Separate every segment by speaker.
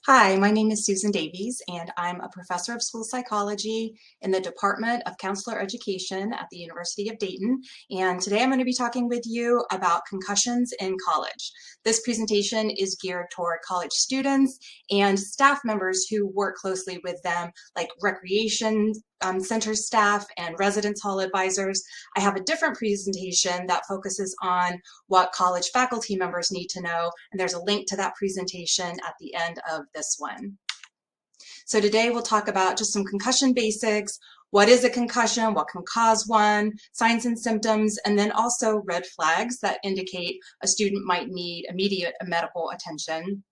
Speaker 1: Hi, my name is Susan Davies, and I'm a professor of school psychology in the Department of Counselor Education at the University of Dayton. And today I'm going to be talking with you about concussions in college. This presentation is geared toward college students and staff members who work closely with them, like recreation center staff and residence hall advisors. I have a different presentation that focuses on what college faculty members need to know, and there's a link to that presentation at the end of this one. So today we'll talk about just some concussion basics. What is a concussion? What can cause one? Signs and symptoms, and then also red flags that indicate a student might need immediate medical attention.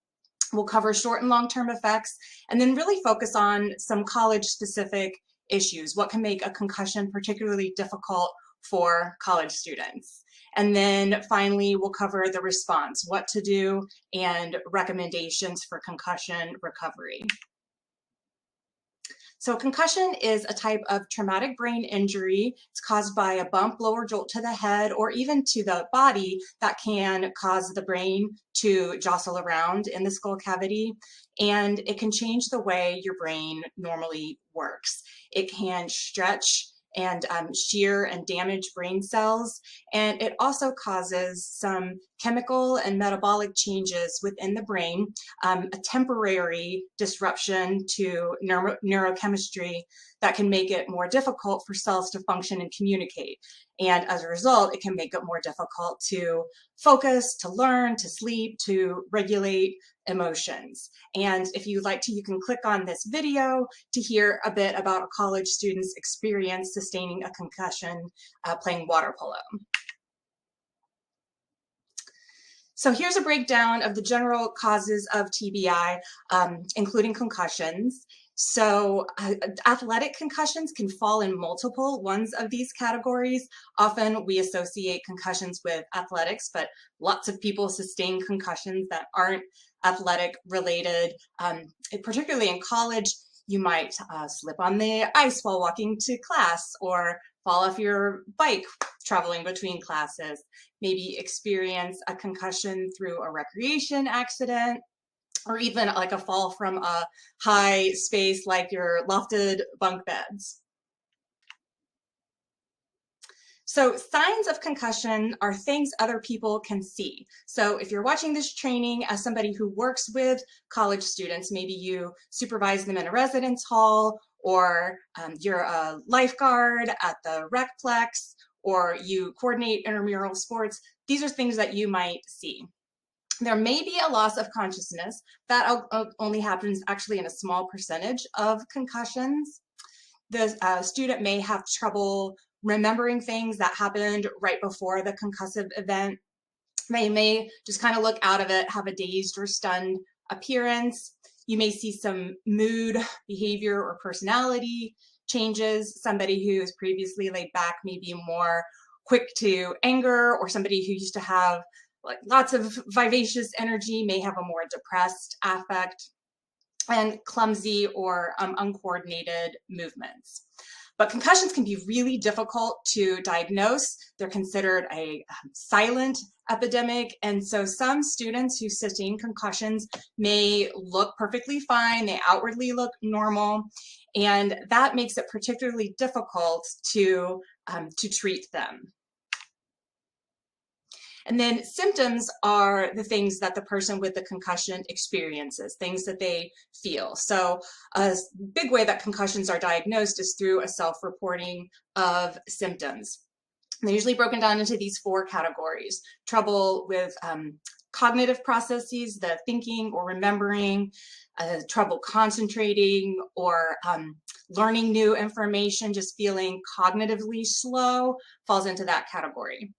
Speaker 1: We'll cover short and long-term effects, and then really focus on some college-specific issues. What can make a concussion particularly difficult for college students? And then finally, we'll cover the response, what to do, and recommendations for concussion recovery. So concussion is a type of traumatic brain injury. It's caused by a bump, blow, or jolt to the head or even to the body that can cause the brain to jostle around in the skull cavity. And it can change the way your brain normally works. It can stretch and shear and damage brain cells. And it also causes some chemical and metabolic changes within the brain, a temporary disruption to neurochemistry that can make it more difficult for cells to function and communicate. And as a result, it can make it more difficult to focus, to learn, to sleep, to regulate emotions. And if you'd like to, you can click on this video to hear a bit about a college student's experience sustaining a concussion playing water polo. So here's a breakdown of the general causes of TBI, including concussions. So athletic concussions can fall in multiple ones of these categories. Often we associate concussions with athletics, but lots of people sustain concussions that aren't athletic related. Particularly in college, you might slip on the ice while walking to class or fall off your bike traveling between classes, maybe experience a concussion through a recreation accident, or even like a fall from a high space like your lofted bunk beds. So signs of concussion are things other people can see. So if you're watching this training as somebody who works with college students, maybe you supervise them in a residence hall, or you're a lifeguard at the recplex, or you coordinate intramural sports, these are things that you might see. There may be a loss of consciousness. That only happens actually in a small percentage of concussions. The student may have trouble remembering things that happened right before the concussive event. They may just kind of look out of it, have a dazed or stunned appearance. You may see some mood, behavior, or personality changes. Somebody who is previously laid back may be more quick to anger, or somebody who used to have like lots of vivacious energy may have a more depressed affect, and clumsy or uncoordinated movements. But concussions can be really difficult to diagnose. They're considered a silent epidemic. And so some students who sustain concussions may look perfectly fine. They outwardly look normal. And that makes it particularly difficult to treat them. And then symptoms are the things that the person with the concussion experiences, things that they feel. So a big way that concussions are diagnosed is through a self-reporting of symptoms. They're usually broken down into these 4 categories: trouble with cognitive processes, the thinking or remembering, trouble concentrating or learning new information, just feeling cognitively slow, falls into that category.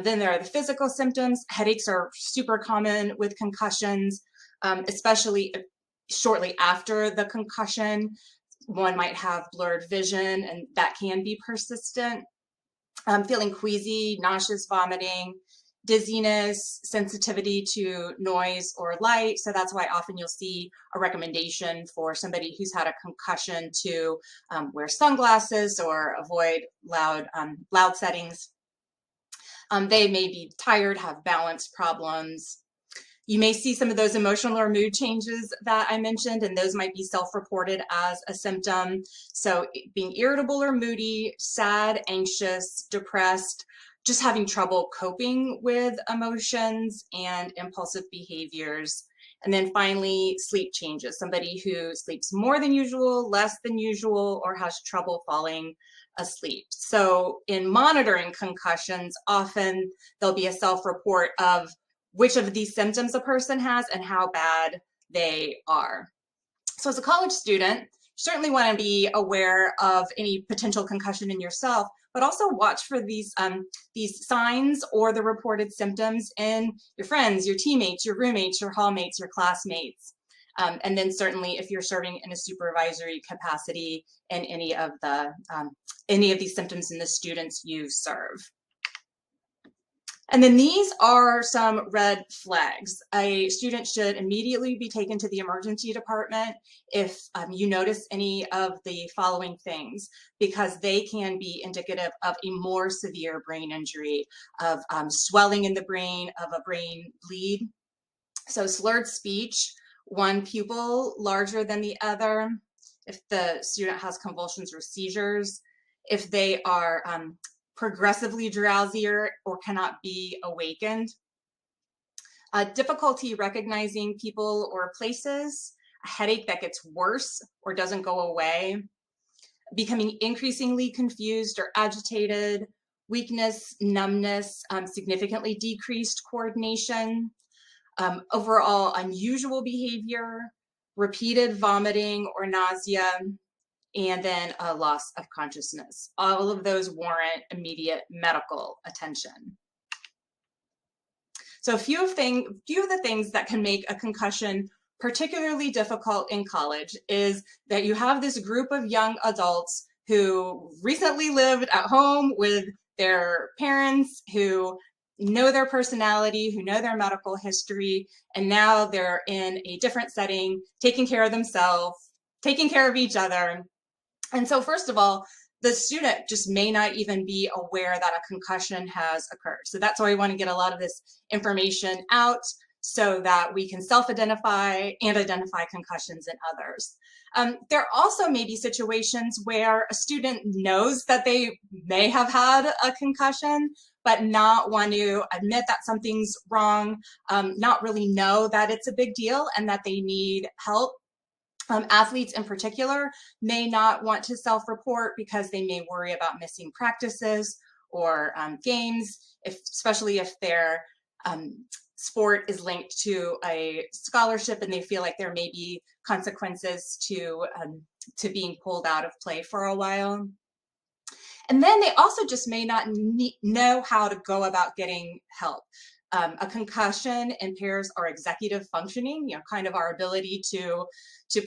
Speaker 1: Then there are the physical symptoms. Headaches are super common with concussions, especially shortly after the concussion. One might have blurred vision, and that can be persistent. Feeling queasy, nauseous, vomiting, dizziness, sensitivity to noise or light. So that's why often you'll see a recommendation for somebody who's had a concussion to wear sunglasses or avoid loud settings. They may be tired, have balance problems. You may see some of those emotional or mood changes that I mentioned, and those might be self-reported as a symptom. So being irritable or moody, sad, anxious, depressed, just having trouble coping with emotions and impulsive behaviors. And then finally, sleep changes. Somebody who sleeps more than usual, less than usual, or has trouble falling asleep. So in monitoring concussions, often there'll be a self-report of which of these symptoms a person has and how bad they are. So as a college student, you certainly want to be aware of any potential concussion in yourself, but also watch for these signs or the reported symptoms in your friends, your teammates, your roommates, your hallmates, your classmates. And then certainly if you're serving in a supervisory capacity in any of these symptoms in the students you serve. And then these are some red flags. A student should immediately be taken to the emergency department if you notice any of the following things, because they can be indicative of a more severe brain injury, of swelling in the brain, of a brain bleed. So slurred speech, one pupil larger than the other, if the student has convulsions or seizures, if they are progressively drowsier or cannot be awakened, difficulty recognizing people or places, a headache that gets worse or doesn't go away, becoming increasingly confused or agitated, weakness, numbness, significantly decreased coordination, overall unusual behavior, repeated vomiting or nausea, and then a loss of consciousness. All of those warrant immediate medical attention. So a few of the things that can make a concussion particularly difficult in college is that you have this group of young adults who recently lived at home with their parents, who know their personality, who know their medical history, and now they're in a different setting, taking care of themselves, taking care of each other. And so first of all, the student just may not even be aware that a concussion has occurred. So that's why we want to get a lot of this information out so that we can self-identify and identify concussions in others. There also may be situations where a student knows that they may have had a concussion, but not want to admit that something's wrong, not really know that it's a big deal and that they need help. Athletes in particular may not want to self-report because they may worry about missing practices or games, especially if their sport is linked to a scholarship and they feel like there may be consequences to being pulled out of play for a while. And then they also just may not know how to go about getting help. A concussion impairs our executive functioning, kind of our ability to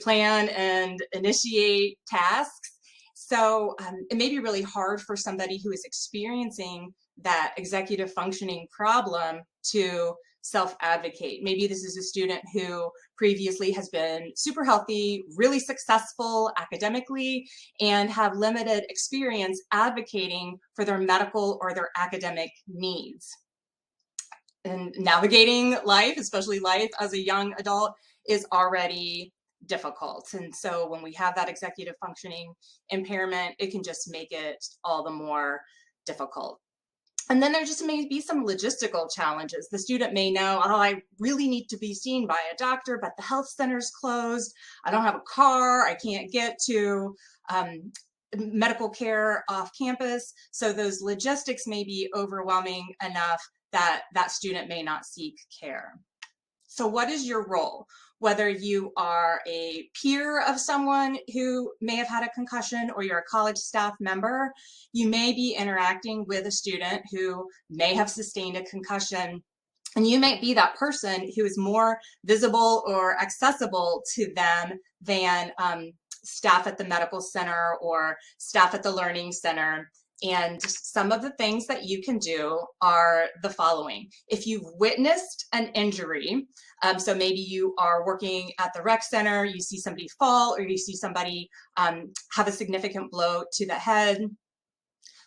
Speaker 1: plan and initiate tasks. So it may be really hard for somebody who is experiencing that executive functioning problem to self-advocate. Maybe this is a student who previously has been super healthy, really successful academically, and have limited experience advocating for their medical or their academic needs. And navigating life, especially life as a young adult, is already difficult. And so when we have that executive functioning impairment, it can just make it all the more difficult. And then there just may be some logistical challenges. The student may know, oh, I really need to be seen by a doctor, but the health center's closed. I don't have a car. I can't get to medical care off campus. So those logistics may be overwhelming enough that that student may not seek care. So what is your role? Whether you are a peer of someone who may have had a concussion or you're a college staff member, you may be interacting with a student who may have sustained a concussion, and you might be that person who is more visible or accessible to them than staff at the medical center or staff at the learning center. And some of the things that you can do are the following. If you've witnessed an injury, so maybe you are working at the rec center, you see somebody fall, or you see somebody have a significant blow to the head,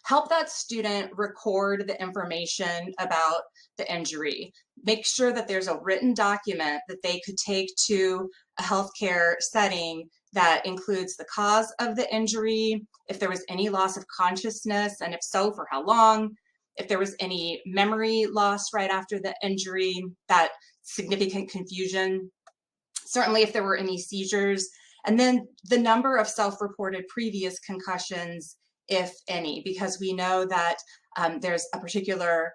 Speaker 1: Help that student record the information about the injury. Make sure that there's a written document that they could take to a healthcare setting that includes the cause of the injury, if there was any loss of consciousness, and if so, for how long, if there was any memory loss right after the injury, that significant confusion, certainly if there were any seizures, and then the number of self-reported previous concussions, if any, because we know that there's a particular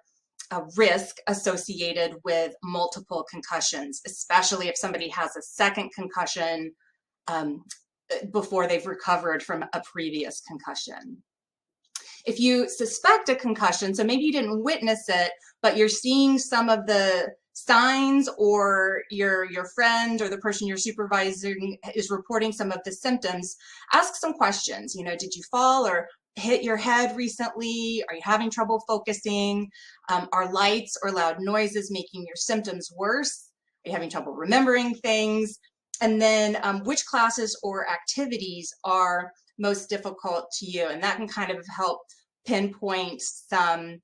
Speaker 1: risk associated with multiple concussions, especially if somebody has a second concussion before they've recovered from a previous concussion. If you suspect a concussion, so maybe you didn't witness it, but you're seeing some of the signs, or your friend or the person you're supervising is reporting some of the symptoms, ask some questions. You know, did you fall or hit your head recently? Are you having trouble focusing? Are lights or loud noises making your symptoms worse? Are you having trouble remembering things? And then which classes or activities are most difficult to you? And that can kind of help pinpoint some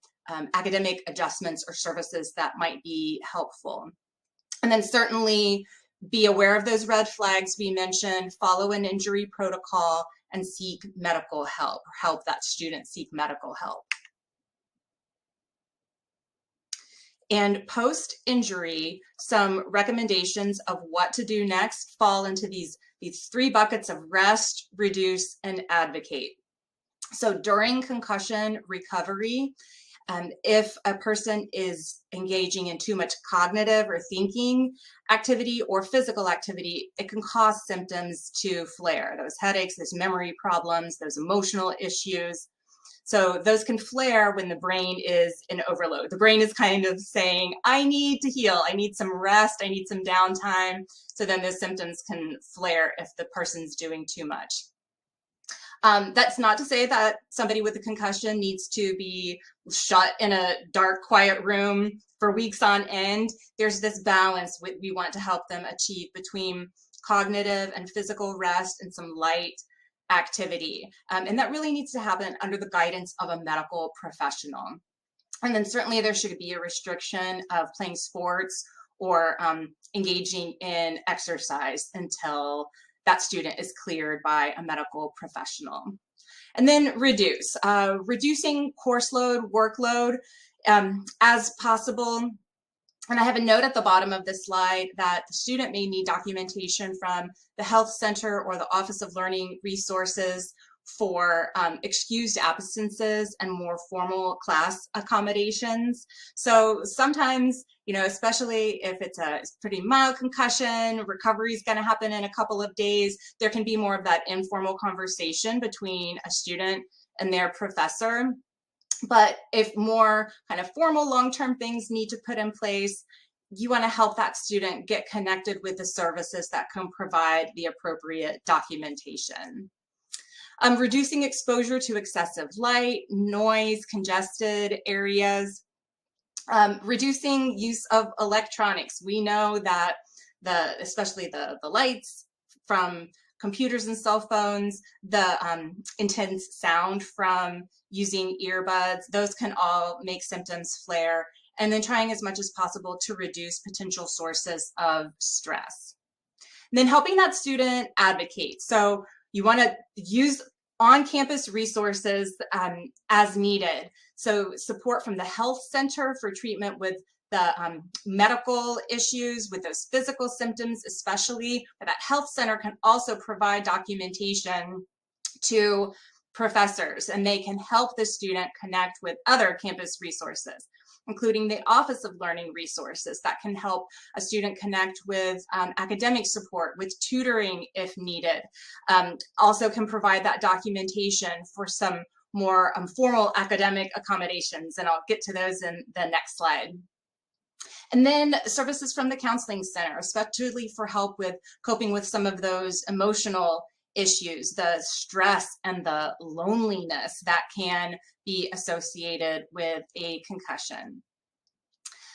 Speaker 1: academic adjustments or services that might be helpful. And then certainly be aware of those red flags we mentioned, follow an injury protocol, and seek medical help, or help that student seek medical help. And post-injury, some recommendations of what to do next fall into these three buckets of rest, reduce, and advocate. So during concussion recovery, if a person is engaging in too much cognitive or thinking activity or physical activity, it can cause symptoms to flare. Those headaches, those memory problems, those emotional issues. So those can flare when the brain is in overload. The brain is kind of saying, I need to heal, I need some rest, I need some downtime. So then those symptoms can flare if the person's doing too much. That's not to say that somebody with a concussion needs to be shut in a dark, quiet room for weeks on end. There's this balance we want to help them achieve between cognitive and physical rest and some light activity. And that really needs to happen under the guidance of a medical professional. And then certainly there should be a restriction of playing sports or engaging in exercise until that student is cleared by a medical professional. And then reduce, reducing course load, workload as possible. And I have a note at the bottom of this slide that the student may need documentation from the health center or the Office of Learning Resources for excused absences and more formal class accommodations. So sometimes, you know, especially if it's a pretty mild concussion, recovery is going to happen in a couple of days, there can be more of that informal conversation between a student and their professor. But if more kind of formal long-term things need to put in place, you want to help that student get connected with the services that can provide the appropriate documentation. Reducing exposure to excessive light, noise, congested areas, reducing use of electronics. We know that especially the lights from computers and cell phones, the intense sound from using earbuds, those can all make symptoms flare. And then trying as much as possible to reduce potential sources of stress. And then helping that student advocate. So you want to use on-campus resources as needed. So support from the health center for treatment with the medical issues, with those physical symptoms especially. But that health center can also provide documentation to professors, and they can help the student connect with other campus resources, including the Office of Learning Resources that can help a student connect with academic support, with tutoring if needed. Also can provide that documentation for some more formal academic accommodations, and I'll get to those in the next slide. And then services from the counseling center, especially for help with coping with some of those emotional issues, the stress and the loneliness that can be associated with a concussion.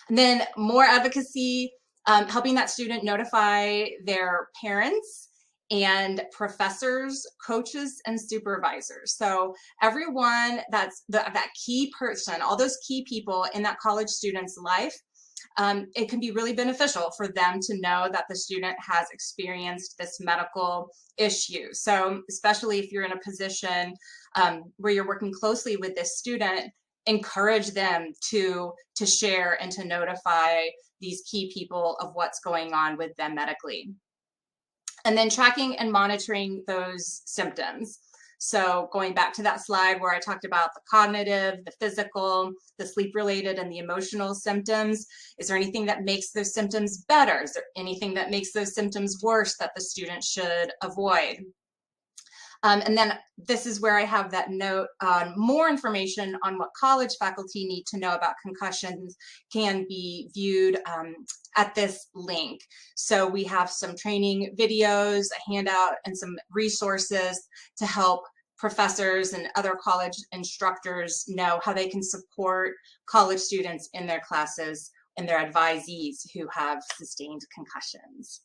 Speaker 1: And then more advocacy, helping that student notify their parents and professors, coaches, and supervisors. So everyone that's that key person, all those key people in that college student's life, it can be really beneficial for them to know that the student has experienced this medical issue. So especially if you're in a position where you're working closely with this student, encourage them to share and to notify these key people of what's going on with them medically. And then tracking and monitoring those symptoms. So going back to that slide where I talked about the cognitive, the physical, the sleep-related, and the emotional symptoms, is there anything that makes those symptoms better? Is there anything that makes those symptoms worse that the student should avoid? And then this is where I have that note on more information on what college faculty need to know about concussions can be viewed at this link. So we have some training videos, a handout, and some resources to help professors and other college instructors know how they can support college students in their classes and their advisees who have sustained concussions.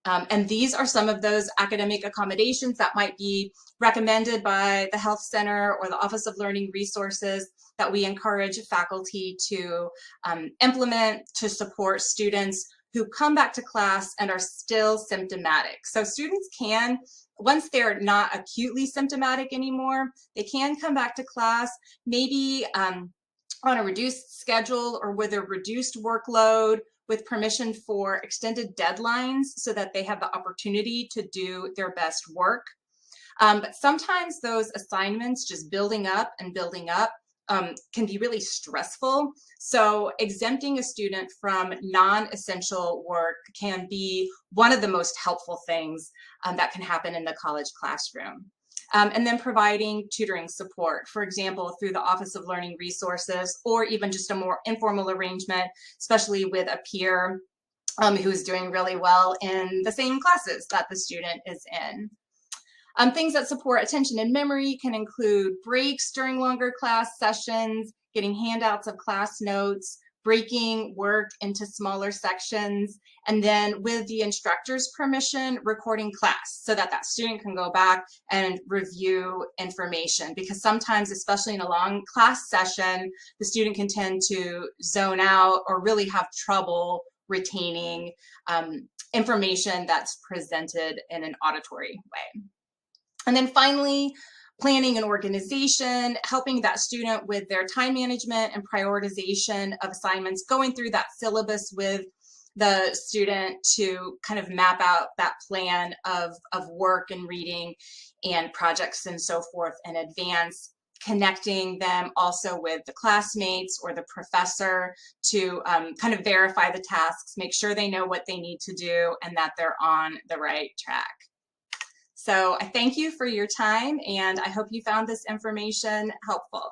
Speaker 1: And these are some of those academic accommodations that might be recommended by the Health Center or the Office of Learning Resources that we encourage faculty to implement to support students who come back to class and are still symptomatic. So students can, once they're not acutely symptomatic anymore, they can come back to class, maybe on a reduced schedule or with a reduced workload, with permission for extended deadlines so that they have the opportunity to do their best work. But sometimes those assignments just building up and building up can be really stressful. So exempting a student from non-essential work can be one of the most helpful things that can happen in the college classroom. And then providing tutoring support, for example, through the Office of Learning Resources, or even just a more informal arrangement, especially with a peer who's doing really well in the same classes that the student is in. Things that support attention and memory can include breaks during longer class sessions, getting handouts of class notes, breaking work into smaller sections, and then with the instructor's permission, recording class so that that student can go back and review information. Because sometimes, especially in a long class session, the student can tend to zone out or really have trouble retaining information that's presented in an auditory way. And then finally, planning and organization, helping that student with their time management and prioritization of assignments, going through that syllabus with the student to kind of map out that plan of work and reading and projects and so forth in advance, connecting them also with the classmates or the professor to kind of verify the tasks, make sure they know what they need to do and that they're on the right track. So I thank you for your time, and I hope you found this information helpful.